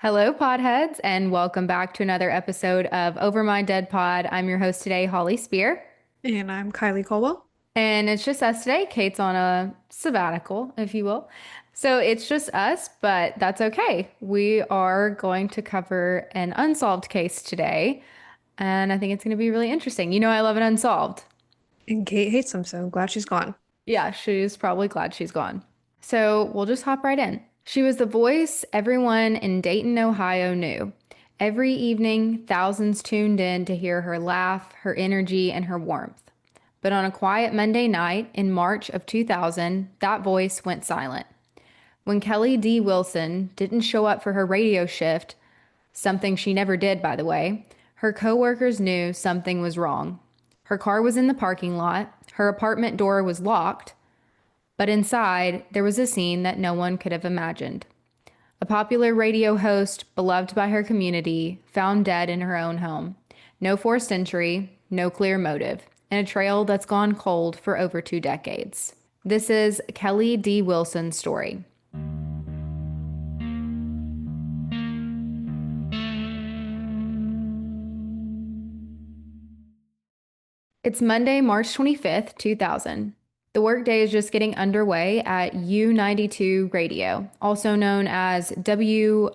Hello, Podheads, and welcome back to another episode of Over My Dead Pod. I'm your host today, Holly Spear, And I'm Kylie Colwell. and it's just us today. Kate's on a sabbatical, if you will. So it's just us, but that's okay. We are going to cover an unsolved case today, and I think it's going to be really interesting. You know, I love an unsolved. And Kate hates him, so glad she's gone. Yeah, she's probably glad she's gone. So we'll just hop right in. She was the voice everyone in Dayton, Ohio knew. Every evening, thousands tuned in to hear her laugh, her energy, and her warmth. But on a quiet Monday night in March of 2000, that voice went silent. When Kelly D. Wilson didn't show up for her radio shift, something she never did, by the way, her coworkers knew something was wrong. Her car was in the parking lot, her apartment door was locked, but inside, there was a scene that no one could have imagined. A popular radio host, beloved by her community, found dead in her own home. No forced entry, no clear motive, and a trail that's gone cold for over 2 decades. This is Kelly D. Wilson's story. It's Monday, March 25th, 2000. The workday is just getting underway at U92 Radio, also known as WROU,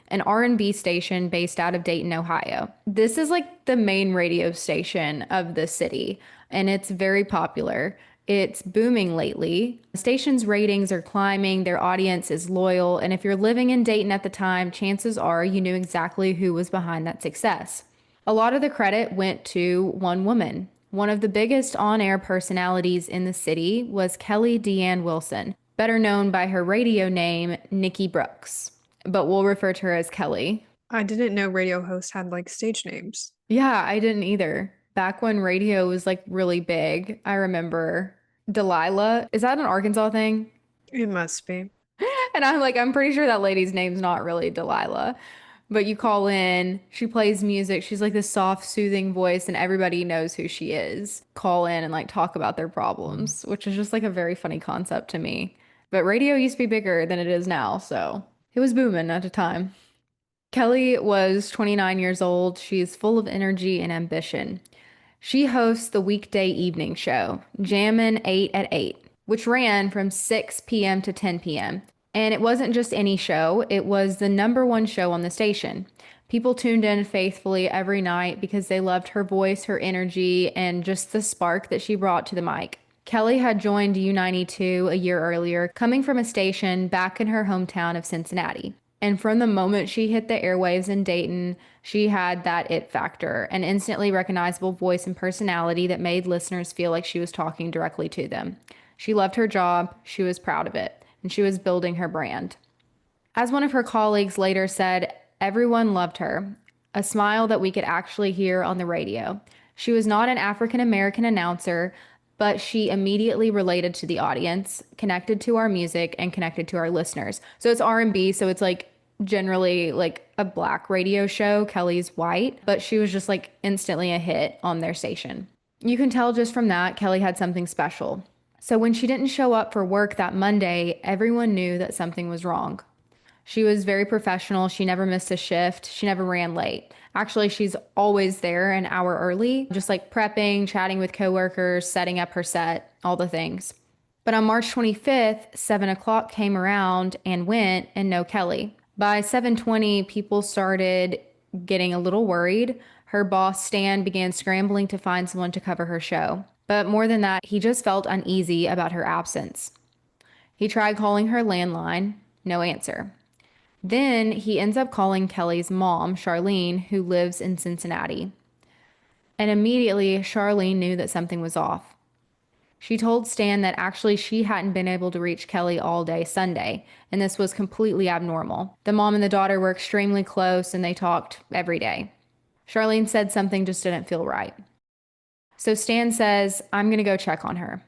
an R&B station based out of Dayton, Ohio. This is like the main radio station of the city, and it's very popular. It's booming lately. The station's ratings are climbing, their audience is loyal, and if you're living in Dayton at the time, chances are you knew exactly who was behind that success. A lot of the credit went to one woman. One of the biggest on air personalities in the city was Kelly Deanne Wilson, better known by her radio name, Nikki Brooks. But we'll refer to her as Kelly. I didn't know radio hosts had like stage names. Yeah, I didn't either. Back when radio was like really big, I remember Delilah. Is that an Arkansas thing? It must be. And I'm pretty sure that lady's name's not really Delilah. But you call in, she plays music. She's like this soft, soothing voice, and everybody knows who she is. Call in and like talk about their problems, which is just like a very funny concept to me. But radio used to be bigger than it is now, so it was booming at the time. Kelly was 29 years old. She's full of energy and ambition. She hosts the weekday evening show, Jammin' 8 at 8, which ran from 6 p.m. to 10 p.m. And it wasn't just any show, it was the number one show on the station. People tuned in faithfully every night because they loved her voice, her energy, and just the spark that she brought to the mic. Kelly had joined U92 a year earlier, coming from a station back in her hometown of Cincinnati. And from the moment she hit the airwaves in Dayton, she had that it factor, an instantly recognizable voice and personality that made listeners feel like she was talking directly to them. She loved her job, she was proud of it, and she was building her brand. As one of her colleagues later said, everyone loved her, a smile that we could actually hear on the radio. She was not an African American announcer, but she immediately related to the audience, connected to our music, and connected to our listeners. So it's R&B, so it's like generally like a black radio show. Kelly's white, but she was just like instantly a hit on their station. You can tell just from that, Kelly had something special. So when she didn't show up for work that Monday, everyone knew that something was wrong. She was very professional. She never missed a shift. She never ran late. Actually, she's always there an hour early, just like prepping, chatting with coworkers, setting up her set, all the things. But on March 25th, 7 o'clock came around and went, and no Kelly. By 7:20, people started getting a little worried. Her boss, Stan, began scrambling to find someone to cover her show. But more than that, he just felt uneasy about her absence. He tried calling her landline, no answer. Then he ends up calling Kelly's mom, Charlene, who lives in Cincinnati. And immediately, Charlene knew that something was off. She told Stan that actually she hadn't been able to reach Kelly all day Sunday, and this was completely abnormal. The mom and the daughter were extremely close and they talked every day. Charlene said something just didn't feel right. So Stan says, I'm going to go check on her.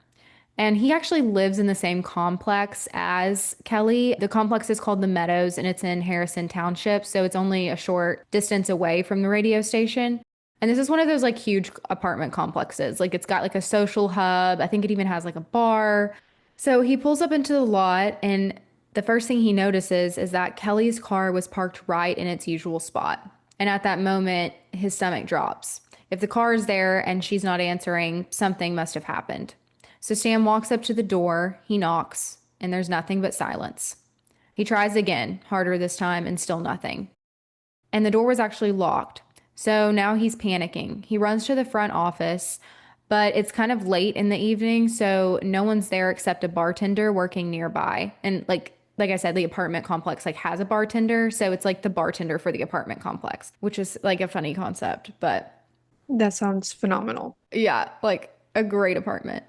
And he actually lives in the same complex as Kelly. The complex is called the Meadows and it's in Harrison Township. So it's only a short distance away from the radio station. And this is one of those like huge apartment complexes. Like it's got like a social hub. I think it even has like a bar. So he pulls up into the lot and The first thing he notices is that Kelly's car was parked right in its usual spot. And at that moment, his stomach drops. If the car is there and she's not answering, something must have happened. So Stan walks up to the door, he knocks, and there's nothing but silence. He tries again, harder this time, and still nothing. And the door was actually locked. So now he's panicking. He runs to the front office, but it's kind of late in the evening, so no one's there except a bartender working nearby. And like I said, the apartment complex like has a bartender, so it's like the bartender for the apartment complex, which is like a funny concept, but That sounds phenomenal. yeah, like a great apartment.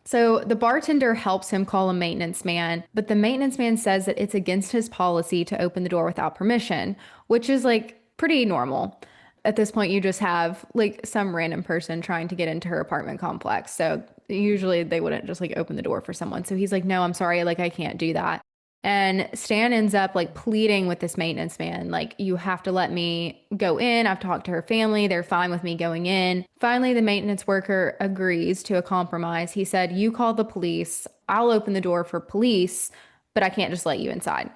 So the bartender helps him call a maintenance man, but the maintenance man says that it's against his policy to open the door without permission, which is like pretty normal. At this point, you just have like some random person trying to get into her apartment complex. So usually they wouldn't just like open the door for someone. So he's like, no, I'm sorry. Like, I can't do that. And Stan ends up like pleading with this maintenance man, like, you have to let me go in. I've talked to her family. They're fine with me going in. Finally, the maintenance worker agrees to a compromise. He said, you call the police. I'll open the door for police, but I can't just let you inside.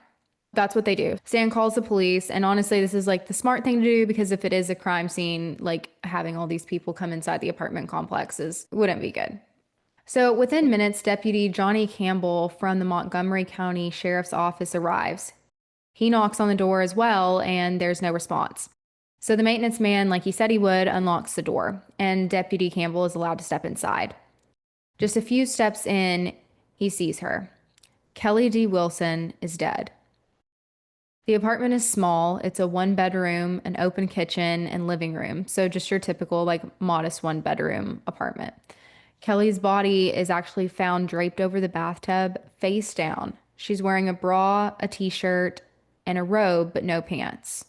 That's what they do. Stan calls the police. And honestly, this is like the smart thing to do because if it is a crime scene, like having all these people come inside the apartment complexes wouldn't be good. So within minutes, Deputy Johnny Campbell from the Montgomery County Sheriff's Office arrives. He knocks on the door as well, and there's no response. So the maintenance man, like he said he would, unlocks the door, and Deputy Campbell is allowed to step inside. Just a few steps in, he sees her. Kelly D. Wilson is dead. The apartment is small. It's a one bedroom, an open kitchen, and living room. So just your typical, like, modest one bedroom apartment. Kelly's body is actually found draped over the bathtub, face down. She's wearing a bra, a t shirt, and a robe, but no pants.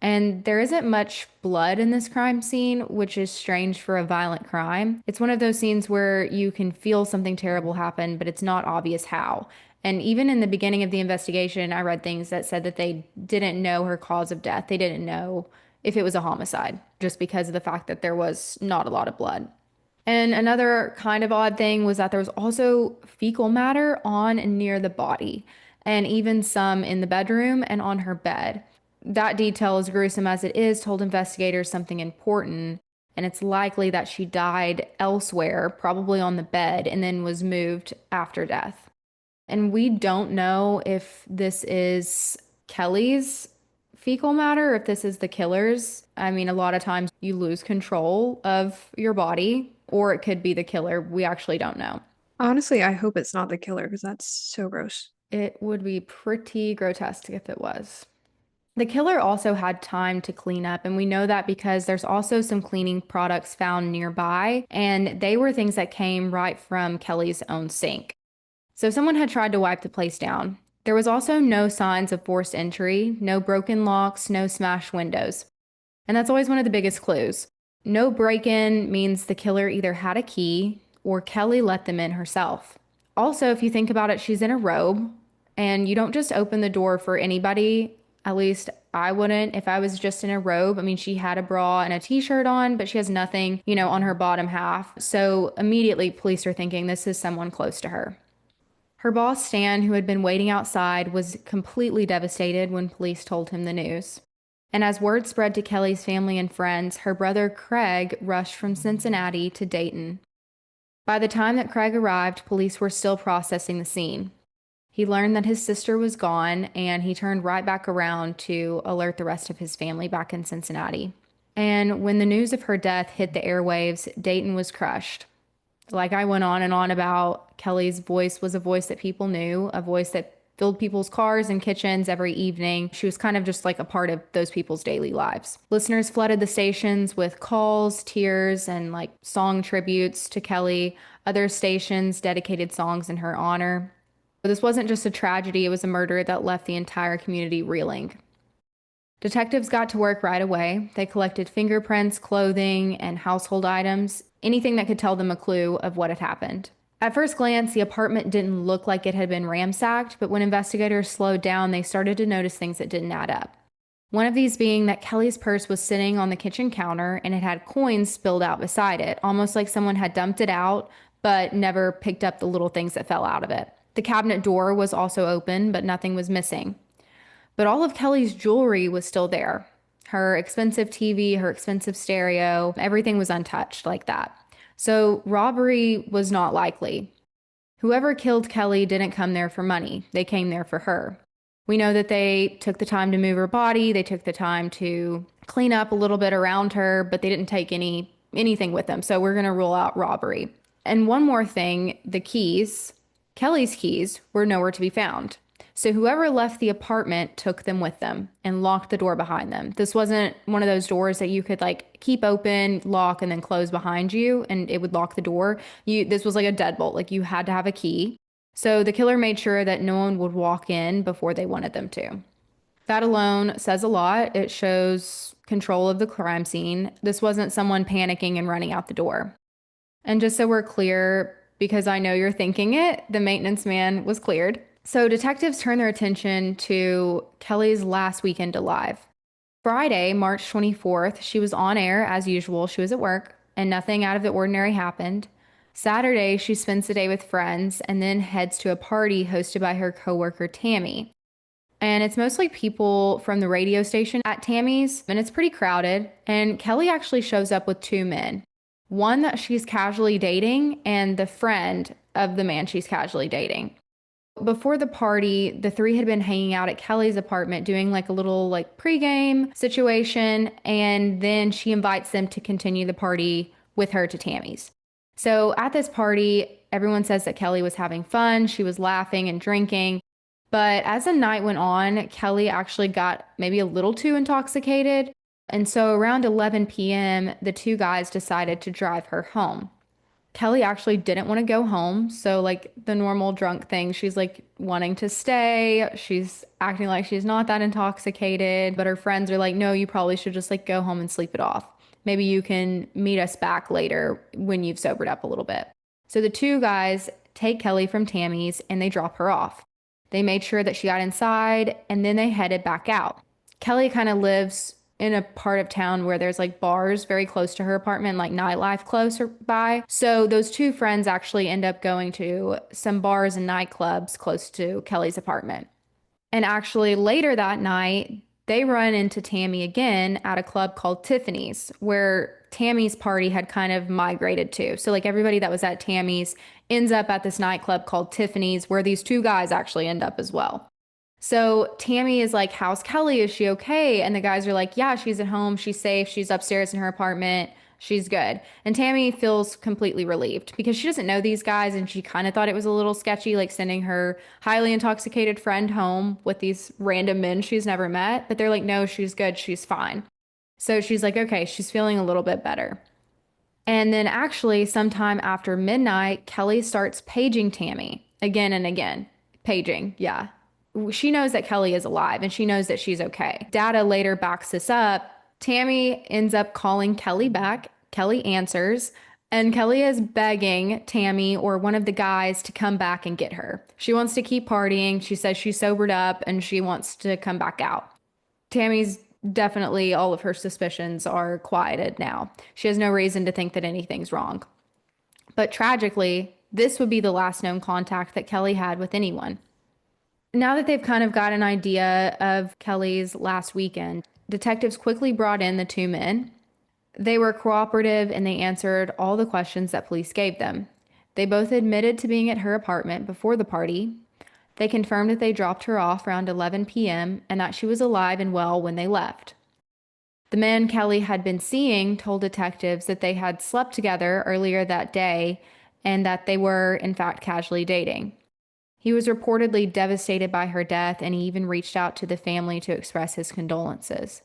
And there isn't much blood in this crime scene, which is strange for a violent crime. It's one of those scenes where you can feel something terrible happen, but it's not obvious how. And even in the beginning of the investigation, I read things that said that they didn't know her cause of death. They didn't know if it was a homicide, just because of the fact that there was not a lot of blood. And another kind of odd thing was that there was also fecal matter on and near the body, and even some in the bedroom and on her bed. That detail, as gruesome as it is, told investigators something important, and it's likely that she died elsewhere, probably on the bed, and then was moved after death. And we don't know if this is Kelly's fecal matter, if this is the killer's. I mean, a lot of times you lose control of your body, or it could be the killer. We actually don't know. Honestly, I hope it's not the killer because that's so gross. It would be pretty grotesque if it was. The killer also had time to clean up, and we know that because there's also some cleaning products found nearby, and they were things that came right from Kelly's own sink. So someone had tried to wipe the place down. There was also no signs of forced entry, no broken locks, no smashed windows. And that's always one of the biggest clues. No break in means the killer either had a key or Kelly let them in herself. Also, if you think about it, she's in a robe and you don't just open the door for anybody. At least I wouldn't if I was just in a robe. I mean, she had a bra and a t shirt on, but she has nothing, on her bottom half. So immediately, police are thinking this is someone close to her. Her boss, Stan, who had been waiting outside, was completely devastated when police told him the news. And as word spread to Kelly's family and friends, her brother Craig rushed from Cincinnati to Dayton. By the time that Craig arrived, police were still processing the scene. He learned that his sister was gone, and he turned right back around to alert the rest of his family back in Cincinnati. And when the news of her death hit the airwaves, Dayton was crushed. Like I went on and on about, Kelly's voice was a voice that people knew, a voice that filled people's cars and kitchens every evening. She was kind of just like a part of those people's daily lives. Listeners flooded the stations with calls, tears, and like song tributes to Kelly. Other stations dedicated songs in her honor. But this wasn't just a tragedy, it was a murder that left the entire community reeling. Detectives got to work right away. They collected fingerprints, clothing, and household items, anything that could tell them a clue of what had happened. At first glance, the apartment didn't look like it had been ransacked, but when investigators slowed down, they started to notice things that didn't add up. One of these being that Kelly's purse was sitting on the kitchen counter and it had coins spilled out beside it, almost like someone had dumped it out, but never picked up the little things that fell out of it. The cabinet door was also open, but nothing was missing. But all of Kelly's jewelry was still there. Her expensive TV, her expensive stereo, everything was untouched like that. So robbery was not likely. Whoever killed Kelly didn't come there for money. They came there for her. We know that they took the time to move her body, they took the time to clean up a little bit around her, but they didn't take anything with them. So we're going to rule out robbery. And one more thing, the keys, Kelly's keys were nowhere to be found. So whoever left the apartment took them with them and locked the door behind them. This wasn't one of those doors that you could like keep open, lock, and then close behind you and it would lock the door. This was like a deadbolt. Like you had to have a key. So the killer made sure that no one would walk in before they wanted them to. That alone says a lot. It shows control of the crime scene. This wasn't someone panicking and running out the door. And just so we're clear, because I know you're thinking it, the maintenance man was cleared. So detectives turn their attention to Kelly's last weekend alive. Friday, March 24th, she was on air as usual. She was at work and nothing out of the ordinary happened. Saturday, she spends the day with friends and then heads to a party hosted by her coworker Tammy. And it's mostly people from the radio station at Tammy's, and it's pretty crowded. And Kelly actually shows up with two men, one that she's casually dating and the friend of the man she's casually dating. Before the party, the three had been hanging out at Kelly's apartment doing like a little like pregame situation, and then she invites them to continue the party with her to Tammy's. So at this party, everyone says that Kelly was having fun, she was laughing and drinking. But as the night went on, Kelly actually got maybe a little too intoxicated. And so around 11 p.m., the two guys decided to drive her home. Kelly actually didn't want to go home. So, like the normal drunk thing, she's like wanting to stay. She's acting like she's not that intoxicated. But her friends are like, no, you probably should just like go home and sleep it off. Maybe you can meet us back later when you've sobered up a little bit. So the two guys take Kelly from Tammy's and they drop her off. They made sure that she got inside and then they headed back out. Kelly kind of lives in a part of town where there's like bars very close to her apartment, like nightlife close by. So those two friends actually end up going to some bars and nightclubs close to Kelly's apartment. And actually later that night, they run into Tammy again at a club called Tiffany's, where Tammy's party had kind of migrated to. So like everybody that was at Tammy's ends up at this nightclub called Tiffany's, where these two guys actually end up as well. So Tammy is like, how's Kelly? Is she okay? And the guys are like, yeah, she's at home. She's safe. She's upstairs in her apartment. She's good. And Tammy feels completely relieved because she doesn't know these guys and she kind of thought it was a little sketchy, like sending her highly intoxicated friend home with these random men she's never met. But they're like, no, she's good. She's fine. So she's like, okay, she's feeling a little bit better. And then actually, sometime after midnight, Kelly starts paging Tammy again and again. Paging, yeah. She knows that Kelly is alive and she knows that she's okay. Data later backs this up. Tammy ends up calling Kelly back. Kelly answers, and Kelly is begging Tammy or one of the guys to come back and get her. She wants to keep partying. She says she's sobered up and she wants to come back out. Tammy's definitely all of her suspicions are quieted now. She has no reason to think that anything's wrong. But tragically, this would be the last known contact that Kelly had with anyone. Now that they've kind of got an idea of Kelly's last weekend, detectives quickly brought in the two men. They were cooperative and they answered all the questions that police gave them. They both admitted to being at her apartment before the party. They confirmed that they dropped her off around 11 p.m. and that she was alive and well when they left. The man Kelly had been seeing told detectives that they had slept together earlier that day and that they were, in fact, casually dating. He was reportedly devastated by her death and he even reached out to the family to express his condolences.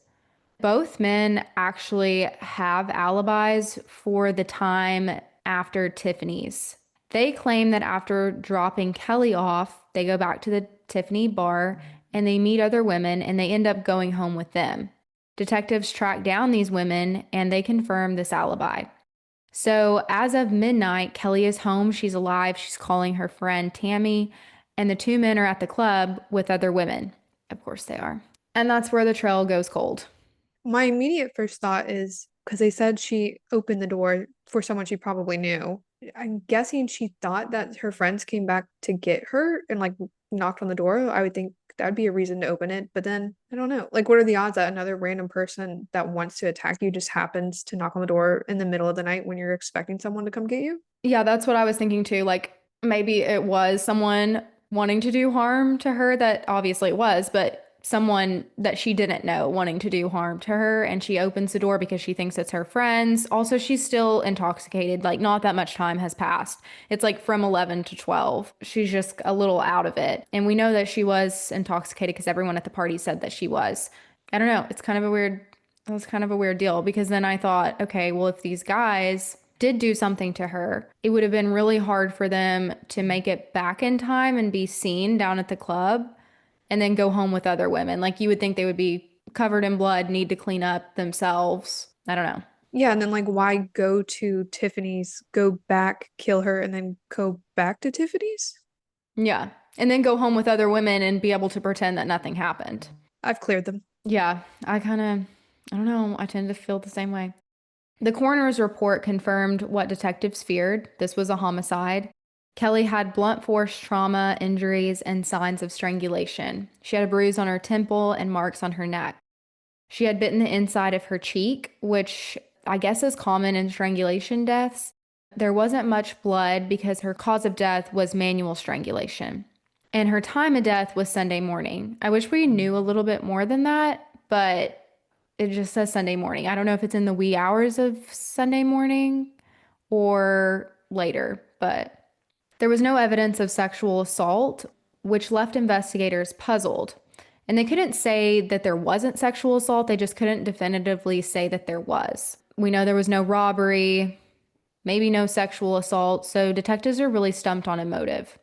Both men actually have alibis for the time after Tiffany's. They claim that after dropping Kelly off, they go back to the Tiffany bar and they meet other women and they end up going home with them. Detectives track down these women and they confirm this alibi. So as of midnight, Kelly is home. She's alive. She's calling her friend Tammy, and the two men are at the club with other women. Of course they are. And that's where the trail goes cold. My immediate first thought is because they said she opened the door for someone she probably knew. I'm guessing she thought that her friends came back to get her and like knocked on the door. I would think that would be a reason to open it. But then I don't know. Like, what are the odds that another random person that wants to attack you just happens to knock on the door in the middle of the night when you're expecting someone to come get you? Yeah, that's what I was thinking too. Like maybe it was someone wanting to do harm to her that obviously it was, but someone that she didn't know wanting to do harm to her. And she opens the door because she thinks it's her friends. Also, she's still intoxicated. Like not that much time has passed. It's like from 11 to 12. She's just a little out of it. And we know that she was intoxicated because everyone at the party said that she was. I don't know. It was kind of a weird deal because then I thought, okay, well, if these guys did do something to her, it would have been really hard for them to make it back in time and be seen down at the club and then go home with other women. Like you would think they would be covered in blood, need to clean up themselves. I don't know. Yeah, and then like why go to Tiffany's, go back, kill her, and then go back to Tiffany's? Yeah. And then go home with other women and be able to pretend that nothing happened. I've cleared them. Yeah, I don't know. I tend to feel the same way. The coroner's report confirmed what detectives feared. This was a homicide. Kelly had blunt force trauma, injuries, and signs of strangulation. She had a bruise on her temple and marks on her neck. She had bitten the inside of her cheek, which I guess is common in strangulation deaths. There wasn't much blood because her cause of death was manual strangulation. And her time of death was Sunday morning. I wish we knew a little bit more than that, but it just says Sunday morning. I don't know if it's in the wee hours of Sunday morning or later, but there was no evidence of sexual assault, which left investigators puzzled. And they couldn't say that there wasn't sexual assault, they just couldn't definitively say that there was. We know there was no robbery, maybe no sexual assault, so detectives are really stumped on a motive.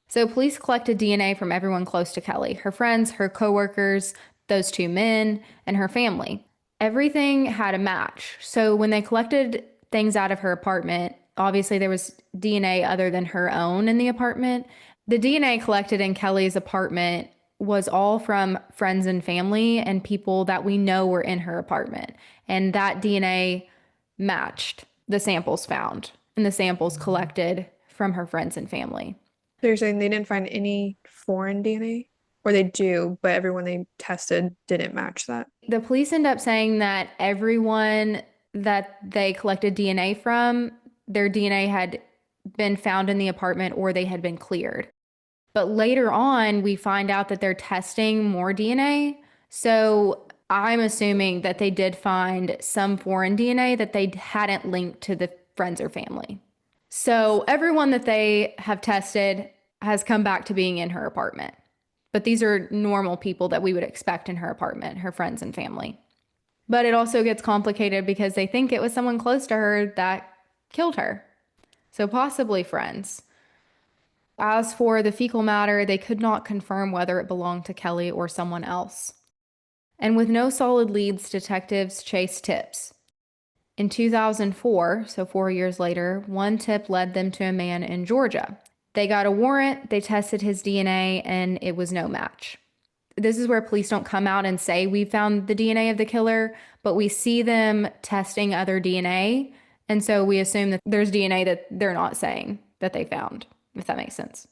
So police collected DNA from everyone close to Kelly, her friends, her coworkers, those two men, and her family. Everything had a match. So when they collected things out of her apartment, obviously there was DNA other than her own in the apartment. The DNA collected in Kelly's apartment was all from friends and family and people that we know were in her apartment. And that DNA matched the samples found and the samples collected from her friends and family. They're saying they didn't find any foreign DNA, or they do, but everyone they tested didn't match that. The police end up saying that everyone that they collected DNA from, their DNA had been found in the apartment or they had been cleared. But later on, we find out that they're testing more DNA. So I'm assuming that they did find some foreign DNA that they hadn't linked to the friends or family. So everyone that they have tested has come back to being in her apartment. But these are normal people that we would expect in her apartment, her friends and family. But it also gets complicated because they think it was someone close to her that killed her. So possibly friends. As for the fecal matter, they could not confirm whether it belonged to Kelly or someone else. And with no solid leads, detectives chased tips. In 2004, so 4 years later, one tip led them to a man in Georgia. They got a warrant, they tested his DNA, and it was no match. This is where police don't come out and say we found the DNA of the killer, but we see them testing other DNA. And so we assume that there's DNA that they're not saying that they found, if that makes sense.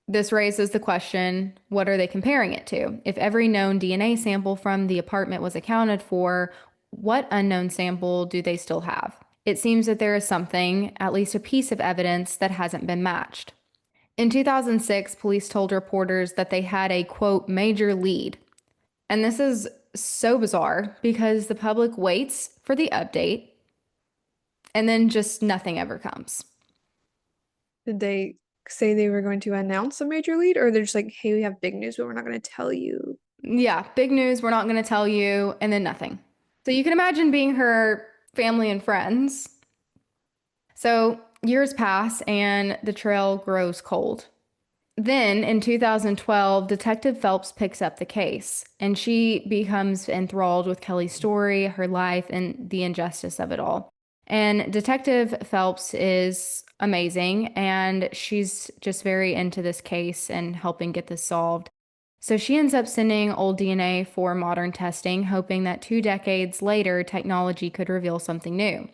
This raises the question, what are they comparing it to? If every known DNA sample from the apartment was accounted for, what unknown sample do they still have? It seems that there is something, at least a piece of evidence, that hasn't been matched. In 2006, police told reporters that they had a quote, major lead. And this is so bizarre because the public waits for the update and then just nothing ever comes. Did they say they were going to announce a major lead, or they're just like, hey, we have big news, but we're not going to tell you? Yeah, big news, we're not going to tell you, and then nothing. So you can imagine being her family and friends. So years pass and the trail grows cold. Then in 2012, Detective Phelps picks up the case and she becomes enthralled with Kelly's story, her life, and the injustice of it all. And Detective Phelps is amazing and she's just very into this case and helping get this solved. So she ends up sending old DNA for modern testing, hoping that 2 decades later, technology could reveal something new.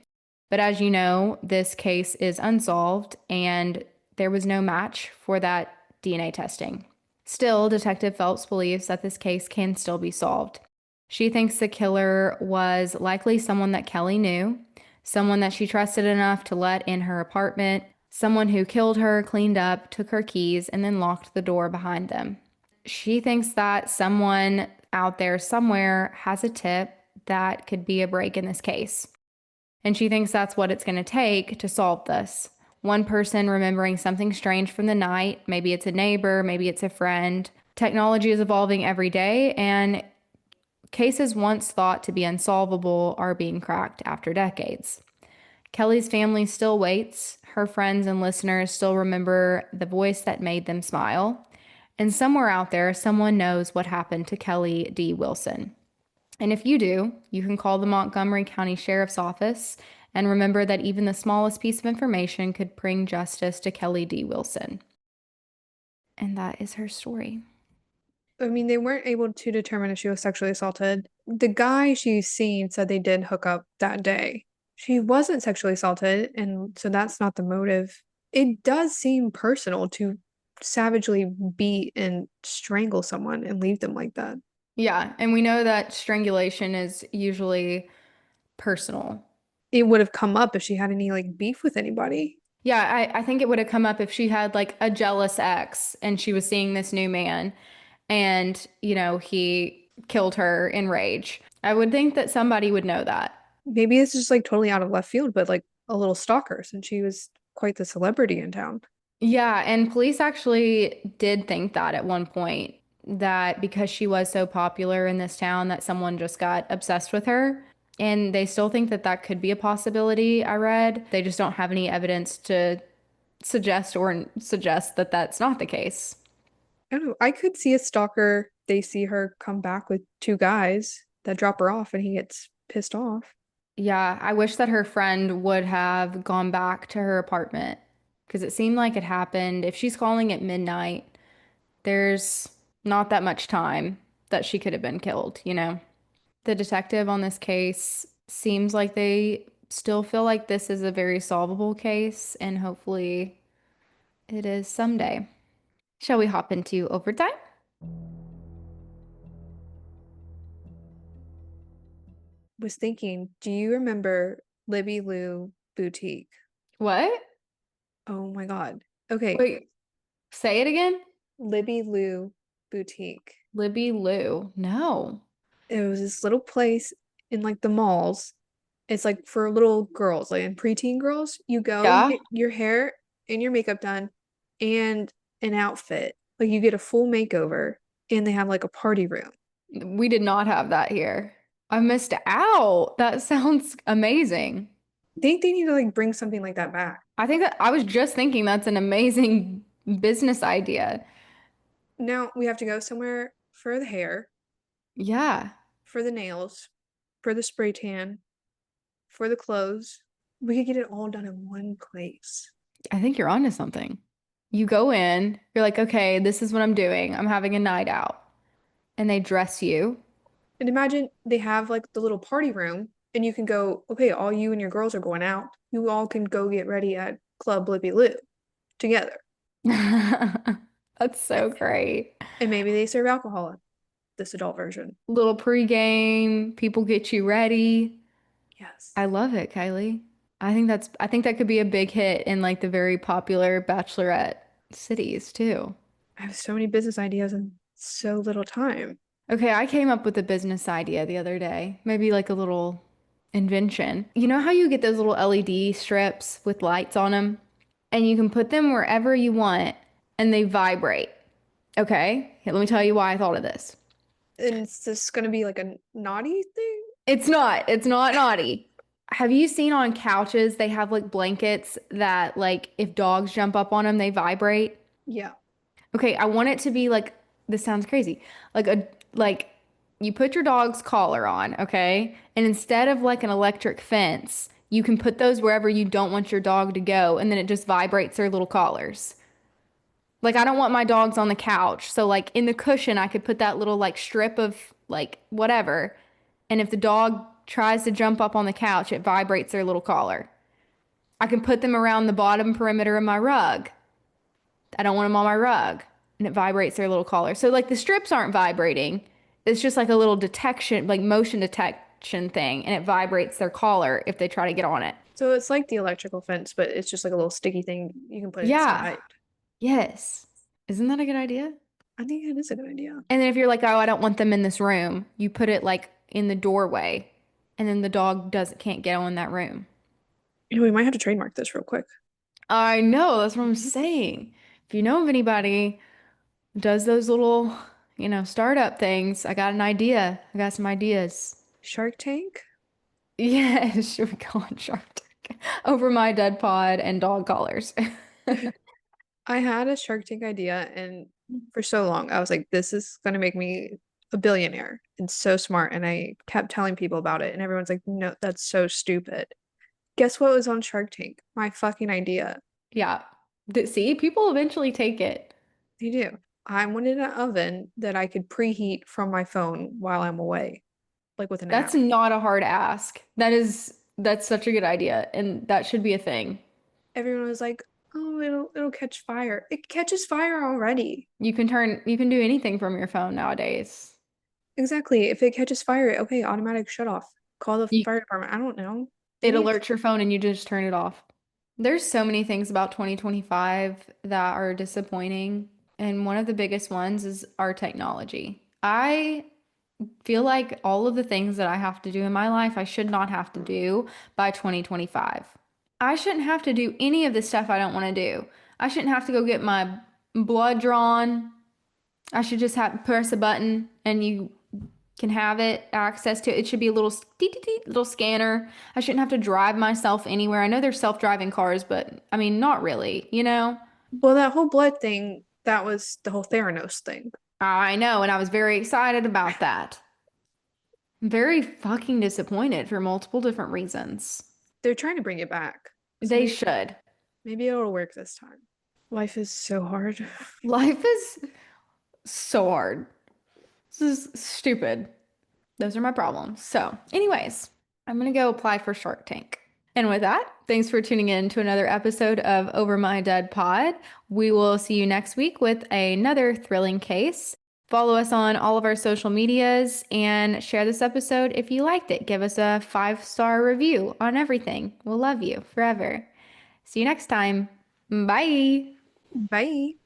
But as you know, this case is unsolved and there was no match for that DNA testing. Still, Detective Phelps believes that this case can still be solved. She thinks the killer was likely someone that Kelly knew, someone that she trusted enough to let in her apartment, someone who killed her, cleaned up, took her keys, and then locked the door behind them. She thinks that someone out there somewhere has a tip that could be a break in this case. And she thinks that's what it's going to take to solve this. One person remembering something strange from the night, maybe it's a neighbor, maybe it's a friend. Technology is evolving every day, and cases once thought to be unsolvable are being cracked after decades. Kelly's family still waits. Her friends and listeners still remember the voice that made them smile. And somewhere out there, someone knows what happened to Kelly D. Wilson. And if you do, you can call the Montgomery County Sheriff's Office and remember that even the smallest piece of information could bring justice to Kelly D. Wilson. And that is her story. I mean, they weren't able to determine if she was sexually assaulted. The guy she's seen said they did hook up that day. She wasn't sexually assaulted, and so that's not the motive. It does seem personal to savagely beat and strangle someone and leave them like that. Yeah, and we know that strangulation is usually personal. It would have come up if she had any like beef with anybody. Yeah, I think it would have come up if she had like a jealous ex and she was seeing this new man and, he killed her in rage. I would think that somebody would know that. Maybe it's just like totally out of left field, but like a little stalker since she was quite the celebrity in town. Yeah, and police actually did think that at one point, that because she was so popular in this town that someone just got obsessed with her. And they still think that that could be a possibility, I read. They just don't have any evidence to suggest that that's not the case. I don't know. I could see a stalker, they see her come back with two guys that drop her off and he gets pissed off. Yeah, I wish that her friend would have gone back to her apartment because it seemed like it happened. If she's calling at midnight, there's not that much time that she could have been killed. The detective on this case seems like they still feel like this is a very solvable case, and hopefully it is someday. Shall we hop into overtime? Was thinking, do you remember Libby Lou Boutique? What? Oh my God. Okay, Wait, say it again? Libby Lou Boutique. Libby Lou. No. It was this little place in like the malls. It's like for little girls, like and preteen girls. You go, you Yeah, get your hair and your makeup done and an outfit. Like you get a full makeover and they have like a party room. we did not have that here. I missed out. That sounds amazing. Think they need to like bring something like that back. I think that I was just thinking that's an amazing business idea. Now we have to go somewhere for the hair, Yeah, for the nails, for the spray tan, for the clothes. We could get it all done in one place. I think you're onto something. You go in, you're like, okay, this is what I'm doing. I'm having a night out. And they dress you. And imagine they have like the little party room and you can go, okay, all you and your girls are going out. You all can go get ready at Club Lippy Lou together. That's so great. And maybe they serve alcohol at this adult version. Little pregame, people get you ready. Yes. I love it, Kylie. I think that could be a big hit in like the very popular bachelorette cities too. I have so many business ideas and so little time. Okay, I came up with a business idea the other day. Maybe like a little invention. You know how you get those little LED strips with lights on them? And you can put them wherever you want and they vibrate. Okay, here, let me tell you why I thought of this. And it's just going to be like a naughty thing. It's not naughty. Have you seen on couches they have like blankets that like if dogs jump up on them, they vibrate? Yeah. Okay, I want it to be like this sounds crazy. Like you put your dog's collar on, okay? And instead of like an electric fence, you can put those wherever you don't want your dog to go, and then it just vibrates their little collars. Like I don't want my dogs on the couch, so like in the cushion I could put that little like strip of like whatever. And if the dog tries to jump up on the couch, it vibrates their little collar. I can put them around the bottom perimeter of my rug. I don't want them on my rug. And it vibrates their little collar. So like the strips aren't vibrating. It's just like a little detection, like motion detection thing, and it vibrates their collar if they try to get on it. So it's like the electrical fence, but it's just like a little sticky thing you can put Yeah. inside. Yes. Isn't that a good idea? I think it is a good idea. And then if you're like, oh, I don't want them in this room, you put it like in the doorway, and then the dog doesn't can't get on that room. You know, we might have to trademark this real quick. I know, that's what I'm saying. If you know of anybody who does those little, startup things, I got an idea. I got some ideas. Shark Tank? Yeah, should we go on Shark Tank? Over my dead pod and dog collars. I had a Shark Tank idea, and for so long, I was like, this is going to make me a billionaire. It's so smart. And I kept telling people about it, and everyone's like, no, that's so stupid. Guess what was on Shark Tank? My fucking idea. Yeah. See, people eventually take it. They do. I wanted an oven that I could preheat from my phone while I'm away, like with an That's app. not a hard ask. That's such a good idea, and that should be a thing. Everyone was like, oh, it'll catch fire. It catches fire already. You can do anything from your phone nowadays. Exactly. If it catches fire, okay, automatic shut off. Call the You, fire department. I don't know. They it need alerts your phone and you just turn it off. There's so many things about 2025 that are disappointing, and one of the biggest ones is our technology. I feel like all of the things that I have to do in my life, I should not have to do by 2025. I shouldn't have to do any of the stuff I don't want to do. I shouldn't have to go get my blood drawn. I should just have press a button and you can have it access to it. It should be a little little scanner. I shouldn't have to drive myself anywhere. I know there's self-driving cars, but I mean, not really, you know? Well, that whole blood thing, that was the whole Theranos thing. I know, and I was very excited about that. Very fucking disappointed for multiple different reasons. They're trying to bring it back. So They maybe should. maybe it'll work this time. Life is so hard. Life is so hard. This is stupid. Those are my problems. So, anyways, I'm gonna go apply for Shark Tank. And with that, thanks for tuning in to another episode of Over My Dead Pod. We will see you next week with another thrilling case. Follow us on all of our social medias and share this episode if you liked it. Give us a 5-star review on everything. We'll love you forever. See you next time. Bye. Bye.